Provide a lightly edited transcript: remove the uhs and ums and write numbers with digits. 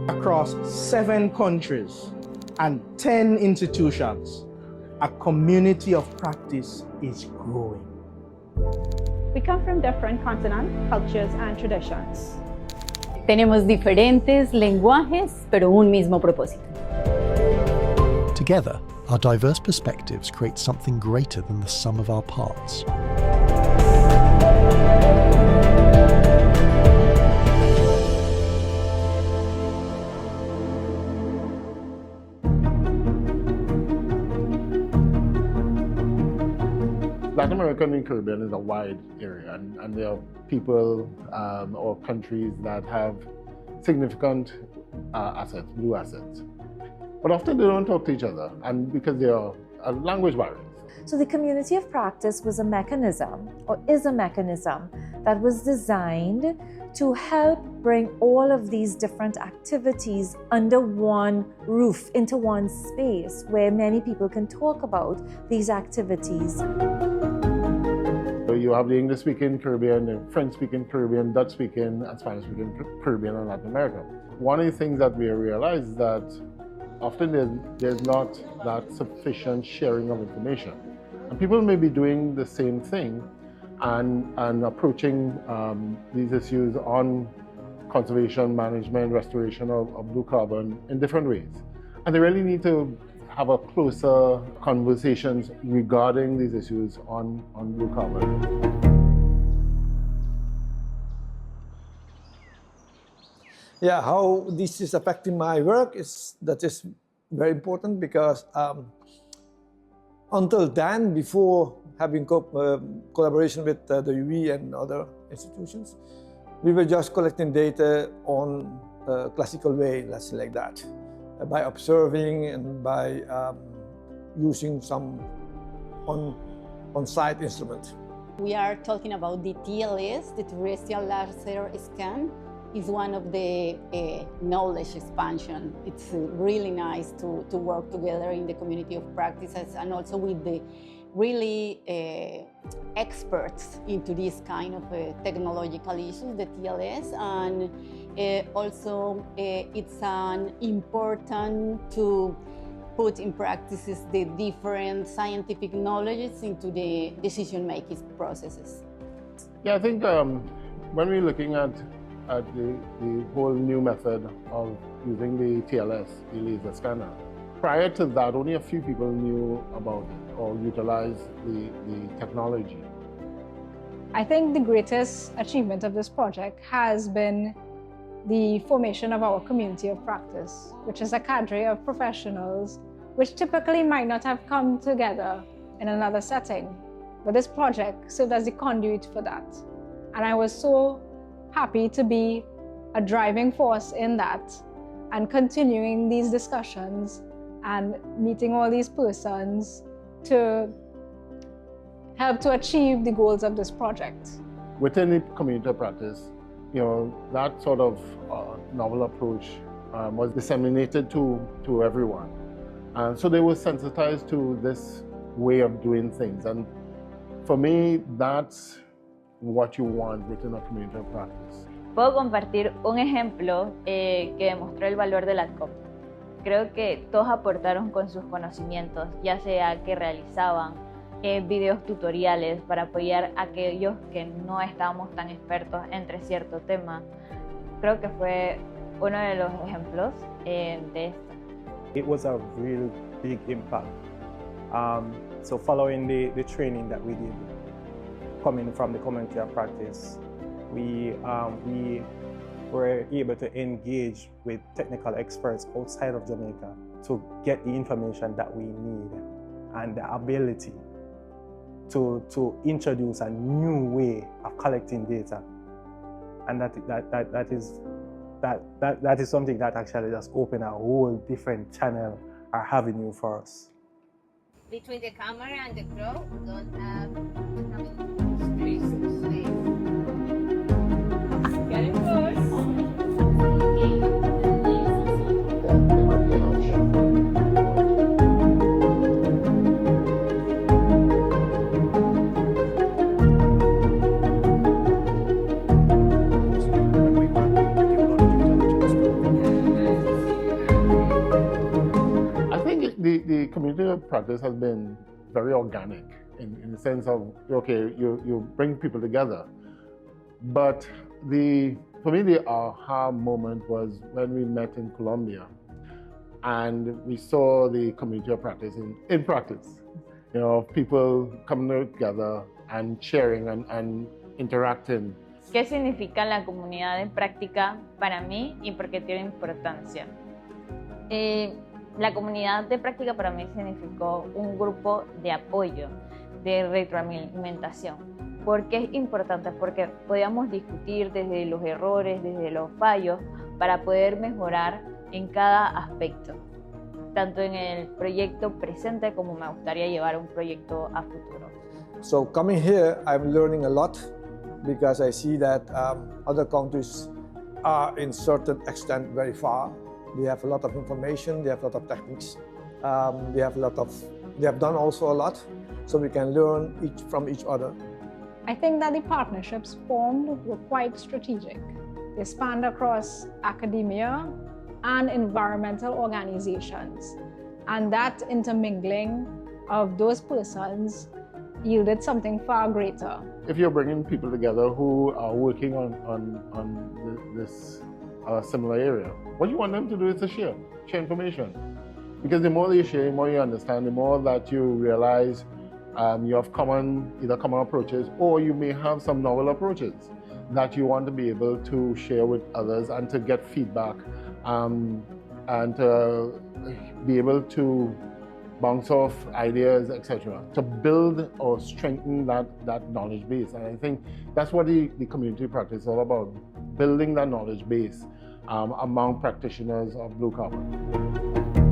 Across 7 countries and 10 institutions, a community of practice is growing. We come from different continents, cultures, and traditions. Tenemos diferentes lenguajes, pero un mismo propósito. Together, our diverse perspectives create something greater than the sum of our parts. Latin America and the Caribbean is a wide area, and there are people or countries that have significant assets, blue assets. But often they don't talk to each other, and because there are language barriers. So the community of practice was a mechanism, or is a mechanism, that was designed to help bring all of these different activities under one roof, into one space where many people can talk about these activities. So you have the English-speaking Caribbean, the French-speaking Caribbean, Dutch-speaking and Spanish-speaking Caribbean and Latin America. One of the things that we realize is that often there's not that sufficient sharing of information. And people may be doing the same thing and approaching these issues on conservation, management, restoration of blue carbon in different ways. And they really need to have a closer conversations regarding these issues on blue carbon. Yeah, how this is affecting my work is very important because until then, before having collaboration with the UWI and other institutions, we were just collecting data on a classical way, let's say like that, by observing and by using some on-site instrument. We are talking about the TLS, the Terrestrial Laser Scan. Is one of the knowledge expansion. It's really nice to work together in the community of practices and also with the really experts into this kind of technological issues, the TLS, and also it's an important to put in practices the different scientific knowledges into the decision-making processes. Yeah, I think when we're looking at the whole new method of using the TLS, the laser scanner. Prior to that, only a few people knew about it or utilized the technology. I think the greatest achievement of this project has been the formation of our community of practice, which is a cadre of professionals which typically might not have come together in another setting. But this project served as the conduit for that. And I was so happy to be a driving force in that and continuing these discussions and meeting all these persons to help to achieve the goals of this project. Within the community of practice, that sort of novel approach was disseminated to everyone. And so they were sensitized to this way of doing things. And for me, that's what you want within a community of practice. Puedo compartir un ejemplo que demostró el valor de la COP. Creo que todos aportaron con sus conocimientos, ya sea que realizaban videos tutoriales para apoyar a aquellos que no estábamos tan expertos entre cierto tema. Creo que fue uno de los ejemplos de esto. It was a real big impact. So following the training that we did, coming from the community of practice, we were able to engage with technical experts outside of Jamaica to get the information that we need and the ability to introduce a new way of collecting data. And that is something that actually just opened a whole different channel or avenue for us. Between the camera and the crow, don't have space. Get it first. the community of practice has been very organic in the sense of, okay, you bring people together. But for me, the aha moment was when we met in Colombia and we saw the community of practice in practice. You know, people coming together and sharing and interacting. ¿Qué significa la comunidad de práctica para mí y por qué tiene importancia? La comunidad de práctica para mí significó un grupo de apoyo, de retroalimentación. ¿Por qué es importante? Porque podíamos discutir desde los errores, desde los fallos, para poder mejorar en cada aspecto, tanto en el proyecto presente como me gustaría llevar un proyecto a futuro. So coming here, I'm learning a lot because I see that other countries are in certain extent very far. They have a lot of information, they have a lot of techniques, they have done also a lot, so we can learn from each other. I think that the partnerships formed were quite strategic. They spanned across academia and environmental organizations, and that intermingling of those persons yielded something far greater. If you're bringing people together who are working on this similar area, what you want them to do is to share information. Because the more you share, the more you understand, the more that you realize you have either common approaches, or you may have some novel approaches that you want to be able to share with others and to get feedback and to be able to bounce off ideas, etc., to build or strengthen that knowledge base. And I think that's what the community practice is all about, building that knowledge base among practitioners of blue carbon.